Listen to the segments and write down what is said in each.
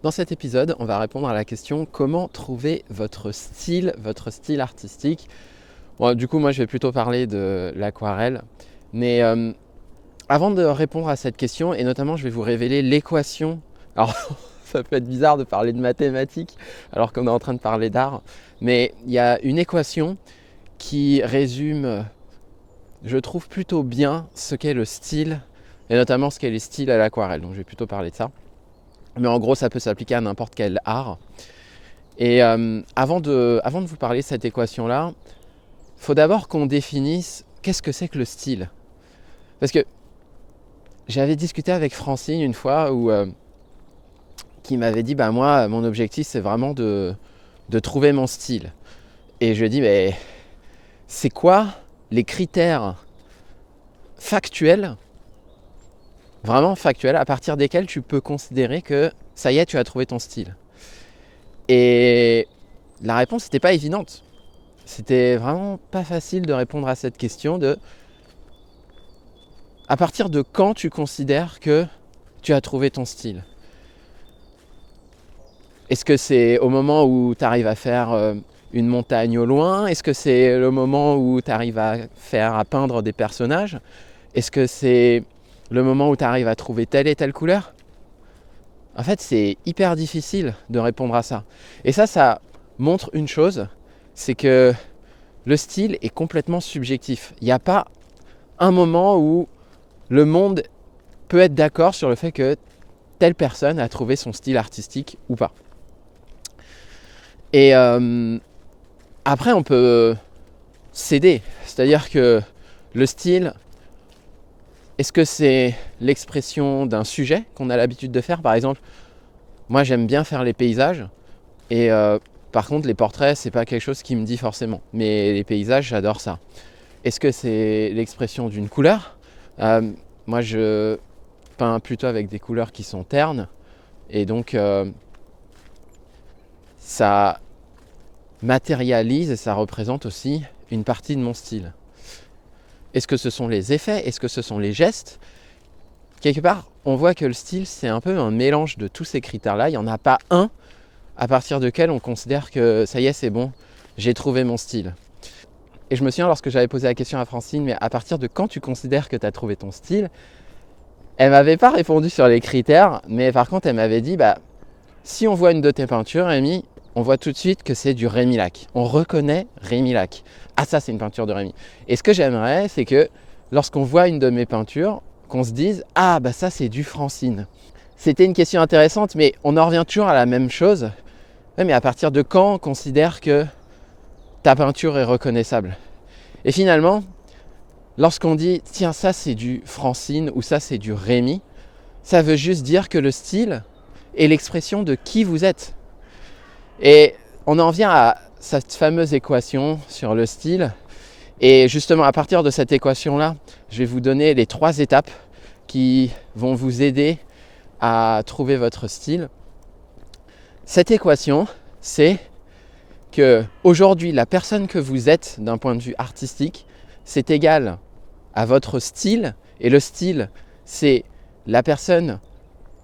Dans cet épisode, on va répondre à la question comment trouver votre style artistique. Bon, du coup, moi, je vais plutôt parler de l'aquarelle. Mais avant de répondre à cette question, et notamment, je vais vous révéler l'équation. Alors, ça peut être bizarre de parler de mathématiques alors qu'on est en train de parler d'art. Mais il y a une équation qui résume, je trouve plutôt bien ce qu'est le style, et notamment ce qu'est les styles à l'aquarelle. Donc, je vais plutôt parler de ça. Mais en gros, ça peut s'appliquer à n'importe quel art. Et avant de vous parler de cette équation-là, il faut d'abord qu'on définisse qu'est-ce que c'est que le style. Parce que j'avais discuté avec Francine une fois qui m'avait dit, moi, mon objectif, c'est vraiment de trouver mon style. Et je lui ai dit, mais c'est quoi les critères factuels, vraiment factuels, à partir desquels tu peux considérer que ça y est, tu as trouvé ton style? Et la réponse n'était pas évidente. C'était vraiment pas facile de répondre à cette question de à partir de quand tu considères que tu as trouvé ton style. Est-ce que c'est au moment où tu arrives à faire une montagne au loin? Est-ce que c'est le moment où tu arrives à peindre des personnages? Est-ce que c'est le moment où tu arrives à trouver telle et telle couleur? En fait, c'est hyper difficile de répondre à ça. Et ça montre une chose, c'est que le style est complètement subjectif. Il n'y a pas un moment où le monde peut être d'accord sur le fait que telle personne a trouvé son style artistique ou pas. Et après, on peut céder. C'est-à-dire que le style, est-ce que c'est l'expression d'un sujet qu'on a l'habitude de faire? Par exemple, moi j'aime bien faire les paysages et par contre les portraits c'est pas quelque chose qui me dit forcément. Mais les paysages, j'adore ça. Est-ce que c'est l'expression d'une couleur? Moi je peins plutôt avec des couleurs qui sont ternes et donc ça matérialise et ça représente aussi une partie de mon style. Est-ce que ce sont les effets? Est-ce que ce sont les gestes? Quelque part, on voit que le style, c'est un peu un mélange de tous ces critères-là. Il n'y en a pas un à partir duquel on considère que ça y est, c'est bon, j'ai trouvé mon style. Et je me souviens lorsque j'avais posé la question à Francine, mais à partir de quand tu considères que tu as trouvé ton style? Elle m'avait pas répondu sur les critères, mais par contre, elle m'avait dit, si on voit une de tes peintures, Rémi, on voit tout de suite que c'est du Rémi Lac. On reconnaît Rémi Lac. Ah, ça, c'est une peinture de Rémi. Et ce que j'aimerais, c'est que lorsqu'on voit une de mes peintures, qu'on se dise, ça, c'est du Francine. C'était une question intéressante, mais on en revient toujours à la même chose. Ouais, mais à partir de quand on considère que ta peinture est reconnaissable? Et finalement, lorsqu'on dit, tiens, ça, c'est du Francine ou ça, c'est du Rémi, ça veut juste dire que le style est l'expression de qui vous êtes. Et on en vient à cette fameuse équation sur le style. Et justement, à partir de cette équation-là, je vais vous donner les 3 étapes qui vont vous aider à trouver votre style. Cette équation, c'est que aujourd'hui, la personne que vous êtes d'un point de vue artistique, c'est égal à votre style. Et le style, c'est la personne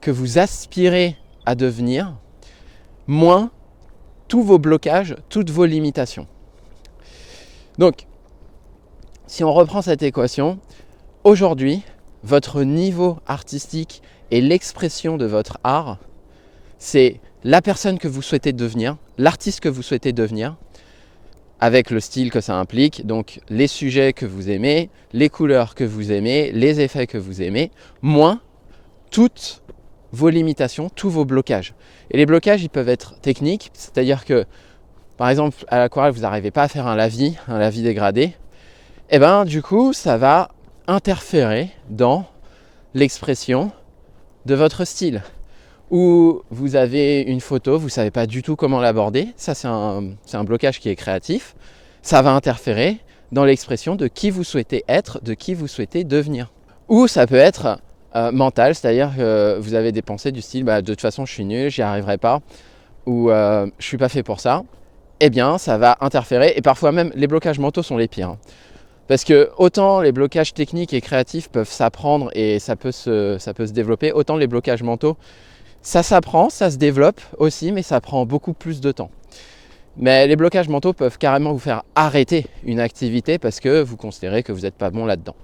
que vous aspirez à devenir, moins tous vos blocages, toutes vos limitations. Donc, si on reprend cette équation, aujourd'hui, votre niveau artistique et l'expression de votre art, c'est la personne que vous souhaitez devenir, l'artiste que vous souhaitez devenir, avec le style que ça implique, donc les sujets que vous aimez, les couleurs que vous aimez, les effets que vous aimez, moins toutes vos limitations, tous vos blocages. Et les blocages, ils peuvent être techniques, c'est-à-dire que, par exemple, à l'aquarelle, vous n'arrivez pas à faire un lavis dégradé, et du coup, ça va interférer dans l'expression de votre style. Ou vous avez une photo, vous ne savez pas du tout comment l'aborder, ça c'est un blocage qui est créatif, ça va interférer dans l'expression de qui vous souhaitez être, de qui vous souhaitez devenir. Ou ça peut être mental, c'est-à-dire que vous avez des pensées du style de toute façon je suis nul, j'y arriverai pas, ou je suis pas fait pour ça, eh bien ça va interférer, et parfois même les blocages mentaux sont les pires. Parce que autant les blocages techniques et créatifs peuvent s'apprendre et ça peut se développer, autant les blocages mentaux, Ça s'apprend, ça se développe aussi, mais ça prend beaucoup plus de temps. Mais les blocages mentaux peuvent carrément vous faire arrêter une activité parce que vous considérez que vous n'êtes pas bon là-dedans.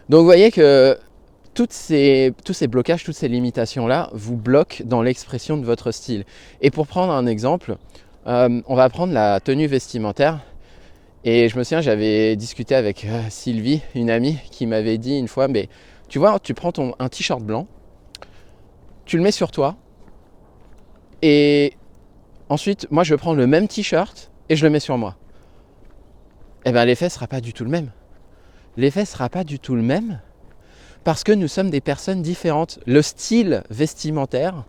Donc vous voyez que tous ces blocages, toutes ces limitations-là vous bloquent dans l'expression de votre style. Et pour prendre un exemple, on va prendre la tenue vestimentaire. Et je me souviens, j'avais discuté avec Sylvie, une amie, qui m'avait dit une fois, mais tu vois, tu prends un t-shirt blanc, tu le mets sur toi, et ensuite, moi je prends le même t-shirt et je le mets sur moi. Eh bien l'effet ne sera pas du tout le même. L'effet ne sera pas du tout le même parce que nous sommes des personnes différentes. Le style vestimentaire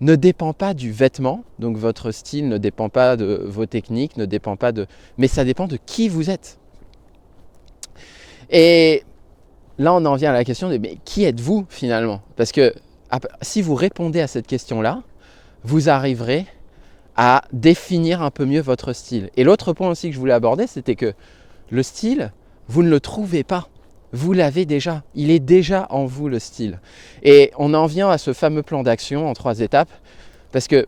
ne dépend pas du vêtement, donc votre style ne dépend pas de vos techniques, ne dépend pas de... mais ça dépend de qui vous êtes. Et là on en vient à la question de mais qui êtes-vous finalement? Parce que si vous répondez à cette question-là, vous arriverez à définir un peu mieux votre style. Et l'autre point aussi que je voulais aborder, c'était que le style, vous ne le trouvez pas. Vous l'avez déjà. Il est déjà en vous, le style. Et on en vient à ce fameux plan d'action en 3 étapes. Parce que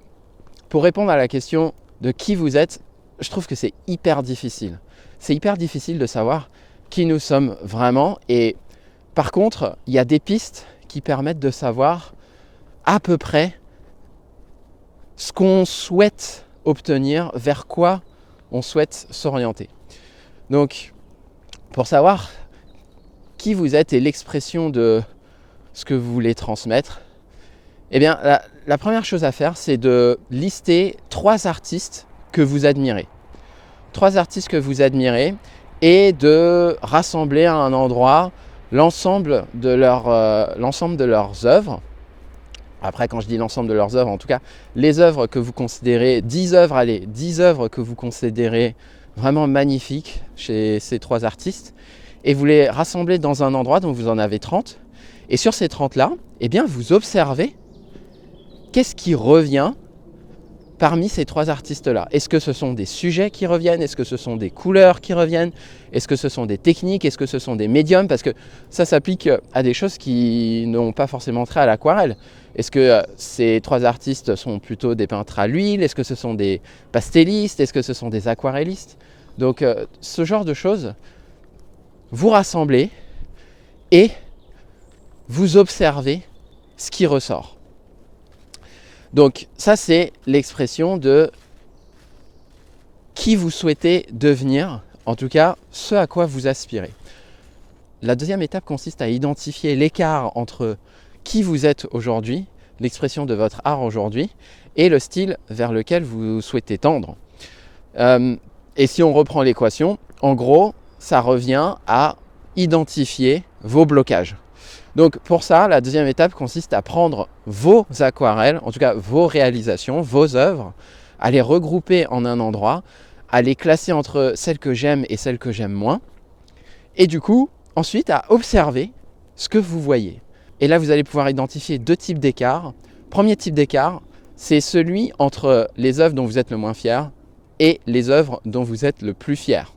pour répondre à la question de qui vous êtes, je trouve que c'est hyper difficile. C'est hyper difficile de savoir qui nous sommes vraiment. Et par contre, il y a des pistes qui permettent de savoir à peu près ce qu'on souhaite obtenir, vers quoi on souhaite s'orienter. Donc, pour savoir qui vous êtes et l'expression de ce que vous voulez transmettre, eh bien, la première chose à faire, c'est de lister 3 artistes que vous admirez. 3 artistes que vous admirez et de rassembler à un endroit l'ensemble de leurs œuvres. Après, quand je dis l'ensemble de leurs œuvres, en tout cas, les œuvres que vous considérez, 10 œuvres que vous considérez vraiment magnifiques chez ces 3 artistes, et vous les rassemblez dans un endroit, donc vous en avez 30, et sur ces 30-là, eh bien, vous observez qu'est-ce qui revient parmi ces 3 artistes-là. Est-ce que ce sont des sujets qui reviennent? Est-ce que ce sont des couleurs qui reviennent? Est-ce que ce sont des techniques? Est-ce que ce sont des médiums? Parce que ça s'applique à des choses qui n'ont pas forcément trait à l'aquarelle. Est-ce que ces 3 artistes sont plutôt des peintres à l'huile? Est-ce que ce sont des pastellistes? Est-ce que ce sont des aquarellistes? Donc ce genre de choses, vous rassemblez et vous observez ce qui ressort. Donc ça, c'est l'expression de qui vous souhaitez devenir, en tout cas ce à quoi vous aspirez. La deuxième étape consiste à identifier l'écart entre qui vous êtes aujourd'hui, l'expression de votre art aujourd'hui, et le style vers lequel vous souhaitez tendre. Et si on reprend l'équation, en gros, ça revient à identifier vos blocages. Donc pour ça, la deuxième étape consiste à prendre vos aquarelles, en tout cas vos réalisations, vos œuvres, à les regrouper en un endroit, à les classer entre celles que j'aime et celles que j'aime moins, et du coup, ensuite à observer ce que vous voyez. Et là, vous allez pouvoir identifier 2 types d'écarts. Premier type d'écart, c'est celui entre les œuvres dont vous êtes le moins fier et les œuvres dont vous êtes le plus fier.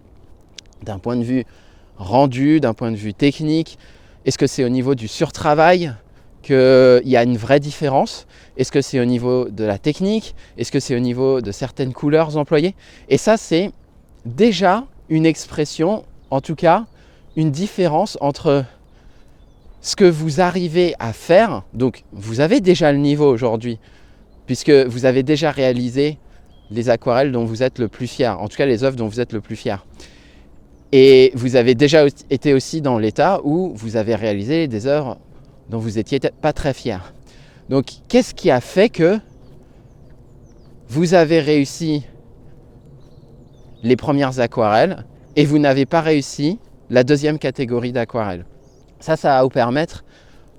D'un point de vue rendu, d'un point de vue technique, est-ce que c'est au niveau du surtravail qu'il y a une vraie différence? Est-ce que c'est au niveau de la technique? Est-ce que c'est au niveau de certaines couleurs employées? Et ça, c'est déjà une expression, en tout cas, une différence entre ce que vous arrivez à faire. Donc, vous avez déjà le niveau aujourd'hui, puisque vous avez déjà réalisé les aquarelles dont vous êtes le plus fier, en tout cas les œuvres dont vous êtes le plus fier. Et vous avez déjà été aussi dans l'état où vous avez réalisé des œuvres dont vous n'étiez pas très fier. Donc, qu'est-ce qui a fait que vous avez réussi les premières aquarelles et vous n'avez pas réussi la deuxième catégorie d'aquarelles? Ça va vous permettre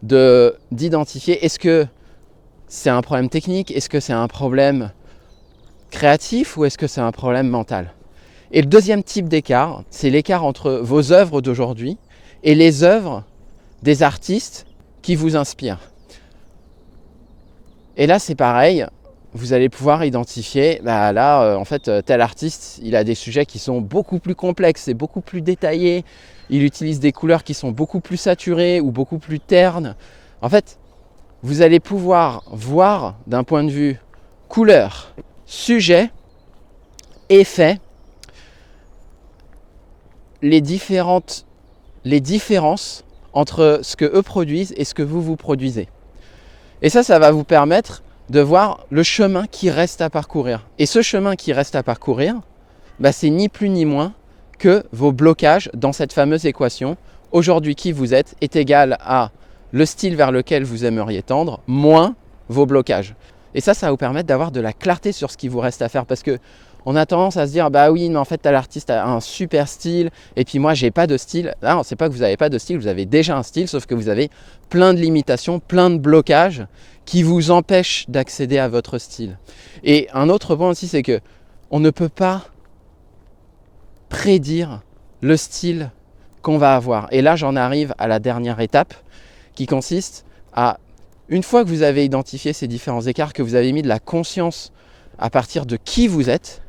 d'identifier, est-ce que c'est un problème technique, est-ce que c'est un problème créatif ou est-ce que c'est un problème mental? Et le deuxième type d'écart, c'est l'écart entre vos œuvres d'aujourd'hui et les œuvres des artistes qui vous inspirent. Et là, c'est pareil, vous allez pouvoir identifier, en fait, tel artiste, il a des sujets qui sont beaucoup plus complexes et beaucoup plus détaillés. Il utilise des couleurs qui sont beaucoup plus saturées ou beaucoup plus ternes. En fait, vous allez pouvoir voir d'un point de vue couleur, sujet, effet, les différences entre ce que eux produisent et ce que vous produisez. Et ça va vous permettre de voir le chemin qui reste à parcourir. Et ce chemin qui reste à parcourir, c'est ni plus ni moins que vos blocages dans cette fameuse équation. Aujourd'hui, qui vous êtes est égal à le style vers lequel vous aimeriez tendre, moins vos blocages. Et ça va vous permettre d'avoir de la clarté sur ce qui vous reste à faire. Parce que on a tendance à se dire, bah oui, mais en fait, l'artiste a un super style, et puis moi, j'ai pas de style. Non, c'est pas que vous n'avez pas de style, vous avez déjà un style, sauf que vous avez plein de limitations, plein de blocages qui vous empêchent d'accéder à votre style. Et un autre point aussi, c'est que on ne peut pas prédire le style qu'on va avoir. Et là, j'en arrive à la dernière étape, qui consiste à, une fois que vous avez identifié ces différents écarts, que vous avez mis de la conscience à partir de qui vous êtes,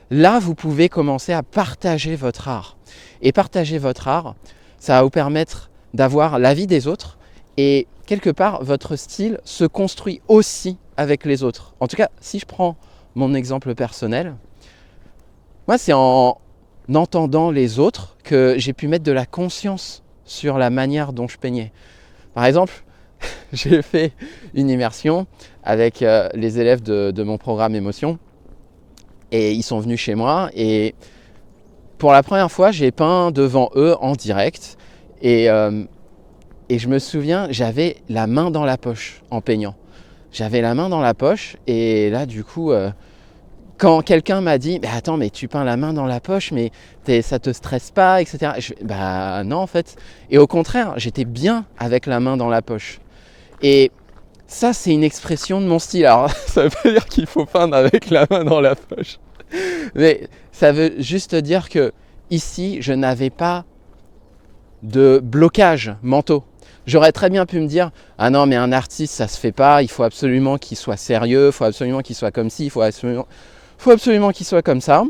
là, vous pouvez commencer à partager votre art. Et partager votre art, ça va vous permettre d'avoir l'avis des autres. Et quelque part, votre style se construit aussi avec les autres. En tout cas, si je prends mon exemple personnel, moi, c'est en entendant les autres que j'ai pu mettre de la conscience sur la manière dont je peignais. Par exemple, j'ai fait une immersion avec les élèves de mon programme Émotion. Et ils sont venus chez moi et pour la première fois, j'ai peint devant eux en direct. Et je me souviens, j'avais la main dans la poche en peignant. J'avais la main dans la poche et là, du coup, quand quelqu'un m'a dit « Attends, mais tu peins la main dans la poche, mais ça te stresse pas, etc. » Non, en fait. Et au contraire, j'étais bien avec la main dans la poche. Et ça, c'est une expression de mon style. Alors, ça veut pas dire qu'il faut peindre avec la main dans la poche. Mais ça veut juste dire que ici, je n'avais pas de blocage mentaux. J'aurais très bien pu me dire « Ah non, mais un artiste, ça se fait pas. Il faut absolument qu'il soit sérieux. Il faut absolument qu'il soit comme ci. Il faut absolument qu'il soit comme ça. »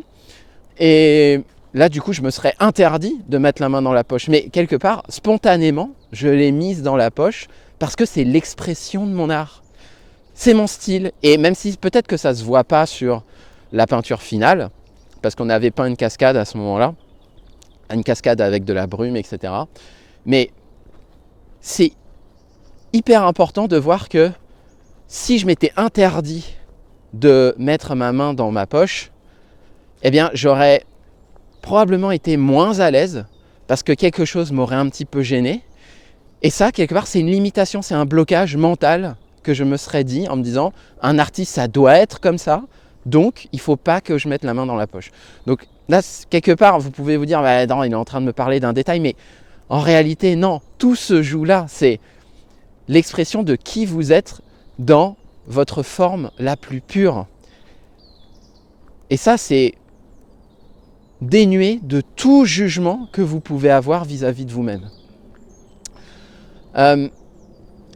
Et là, du coup, je me serais interdit de mettre la main dans la poche. Mais quelque part, spontanément, je l'ai mise dans la poche parce que c'est l'expression de mon art. C'est mon style. Et même si peut-être que ça ne se voit pas sur la peinture finale, parce qu'on avait peint une cascade à ce moment-là, une cascade avec de la brume, etc. Mais c'est hyper important de voir que si je m'étais interdit de mettre ma main dans ma poche, eh bien, j'aurais probablement été moins à l'aise parce que quelque chose m'aurait un petit peu gêné. Et ça, quelque part, c'est une limitation, c'est un blocage mental que je me serais dit en me disant « Un artiste, ça doit être comme ça, donc il ne faut pas que je mette la main dans la poche. » Donc là, quelque part, vous pouvez vous dire « Non, il est en train de me parler d'un détail, mais en réalité, non. Tout se joue là. C'est l'expression de qui vous êtes dans votre forme la plus pure. Et ça, c'est dénué de tout jugement que vous pouvez avoir vis-à-vis de vous-même.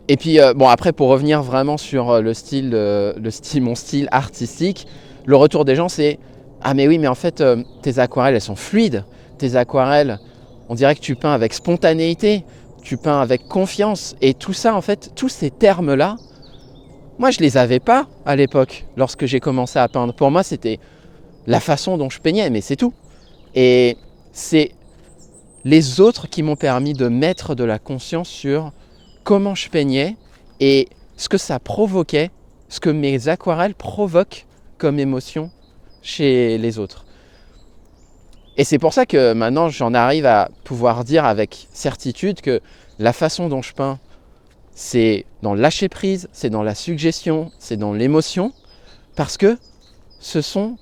Et puis, après, pour revenir vraiment sur mon style artistique, le retour des gens, c'est « Ah mais oui, mais en fait, tes aquarelles, elles sont fluides. Tes aquarelles, on dirait que tu peins avec spontanéité, tu peins avec confiance. » Et tout ça, en fait, tous ces termes-là, moi, je les avais pas à l'époque, lorsque j'ai commencé à peindre. Pour moi, c'était la façon dont je peignais, mais c'est tout. Et c'est les autres qui m'ont permis de mettre de la conscience sur comment je peignais et ce que ça provoquait, ce que mes aquarelles provoquent comme émotion chez les autres. Et c'est pour ça que maintenant j'en arrive à pouvoir dire avec certitude que la façon dont je peins, c'est dans le lâcher prise, c'est dans la suggestion, c'est dans l'émotion, parce que ce sont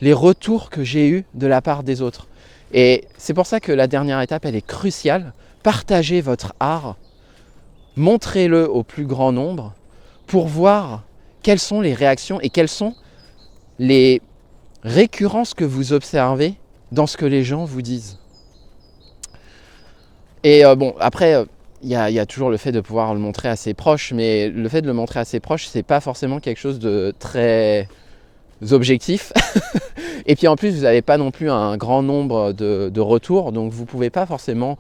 les retours que j'ai eus de la part des autres. Et c'est pour ça que la dernière étape, elle est cruciale. Partagez votre art, montrez-le au plus grand nombre pour voir quelles sont les réactions et quelles sont les récurrences que vous observez dans ce que les gens vous disent. Et après, il y a toujours le fait de pouvoir le montrer à ses proches, mais le fait de le montrer à ses proches, c'est pas forcément quelque chose de très objectif. Et puis en plus, vous n'avez pas non plus un grand nombre de retours, donc vous ne pouvez pas forcément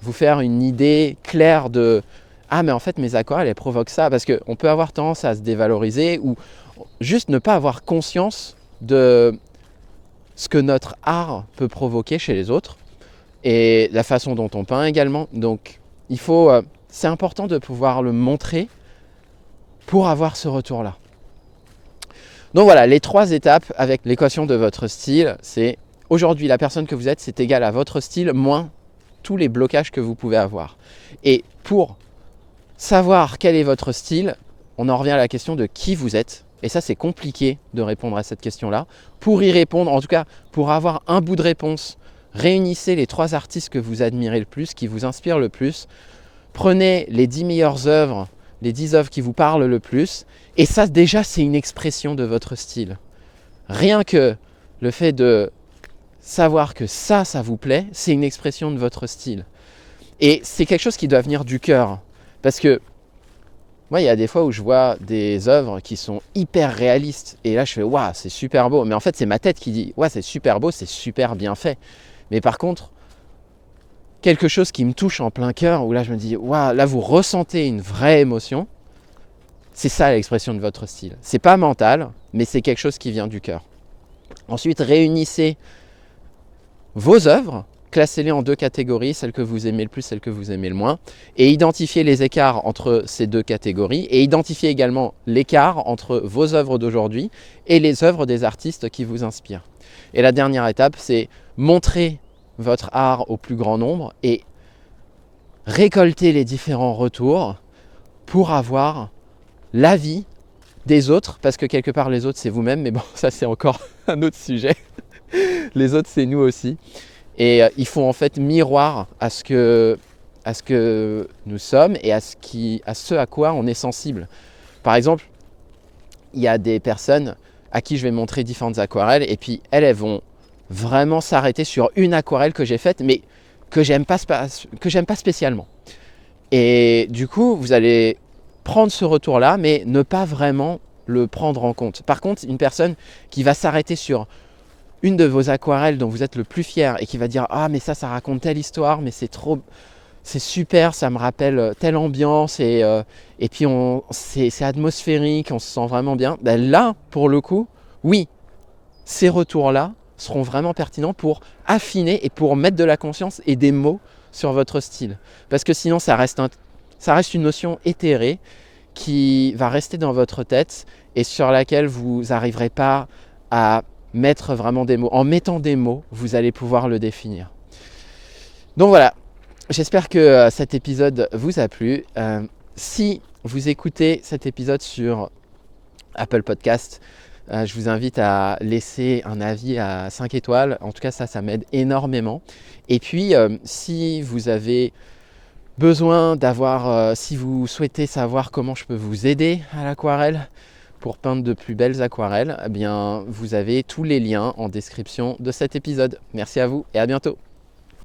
vous faire une idée claire de ah mais en fait mes aquarelles elles provoquent ça, parce qu'on peut avoir tendance à se dévaloriser ou juste ne pas avoir conscience de ce que notre art peut provoquer chez les autres et la façon dont on peint également. Donc c'est important de pouvoir le montrer pour avoir ce retour-là. Donc voilà, les 3 étapes avec l'équation de votre style, c'est aujourd'hui la personne que vous êtes, c'est égal à votre style moins tous les blocages que vous pouvez avoir. Et pour savoir quel est votre style, on en revient à la question de qui vous êtes. Et ça, c'est compliqué de répondre à cette question-là. Pour y répondre, en tout cas, pour avoir un bout de réponse, réunissez les 3 artistes que vous admirez le plus, qui vous inspirent le plus. Prenez les 10 meilleures œuvres, les 10 œuvres qui vous parlent le plus. Et ça, déjà, c'est une expression de votre style. Rien que le fait de savoir que ça vous plaît, c'est une expression de votre style. Et c'est quelque chose qui doit venir du cœur. Parce que moi, il y a des fois où je vois des œuvres qui sont hyper réalistes. Et là, je fais, waouh, c'est super beau. Mais en fait, c'est ma tête qui dit, ouais, c'est super beau, c'est super bien fait. Mais par contre, quelque chose qui me touche en plein cœur, où là, je me dis, waouh, là, vous ressentez une vraie émotion. C'est ça l'expression de votre style. C'est pas mental, mais c'est quelque chose qui vient du cœur. Ensuite, réunissez vos œuvres, classez-les en 2 catégories, celles que vous aimez le plus, celles que vous aimez le moins, et identifiez les écarts entre ces 2 catégories, et identifiez également l'écart entre vos œuvres d'aujourd'hui et les œuvres des artistes qui vous inspirent. Et la dernière étape, c'est montrer votre art au plus grand nombre et récolter les différents retours pour avoir l'avis des autres, parce que quelque part les autres c'est vous-même, mais bon, ça c'est encore un autre sujet. Les autres c'est nous aussi. Et ils font en fait miroir à ce que nous sommes et à ce à quoi on est sensible. Par exemple, il y a des personnes à qui je vais montrer différentes aquarelles et puis elles vont vraiment s'arrêter sur une aquarelle que j'ai faite mais que j'aime pas spécialement. Et du coup, vous allez prendre ce retour-là mais ne pas vraiment le prendre en compte. Par contre, une personne qui va s'arrêter sur une de vos aquarelles dont vous êtes le plus fier et qui va dire « Ah, mais ça raconte telle histoire, mais c'est super, ça me rappelle telle ambiance et puis c'est atmosphérique, on se sent vraiment bien. » Ben là, pour le coup, oui, ces retours-là seront vraiment pertinents pour affiner et pour mettre de la conscience et des mots sur votre style. Parce que sinon, ça reste une notion éthérée qui va rester dans votre tête et sur laquelle vous n'arriverez pas à mettre vraiment des mots. En mettant des mots, vous allez pouvoir le définir. Donc voilà, j'espère que cet épisode vous a plu. Si vous écoutez cet épisode sur Apple Podcast, je vous invite à laisser un avis à 5 étoiles. En tout cas, ça m'aide énormément. Et puis, si vous avez besoin si vous souhaitez savoir comment je peux vous aider à l'aquarelle, pour peindre de plus belles aquarelles, eh bien, vous avez tous les liens en description de cet épisode. Merci à vous et à bientôt.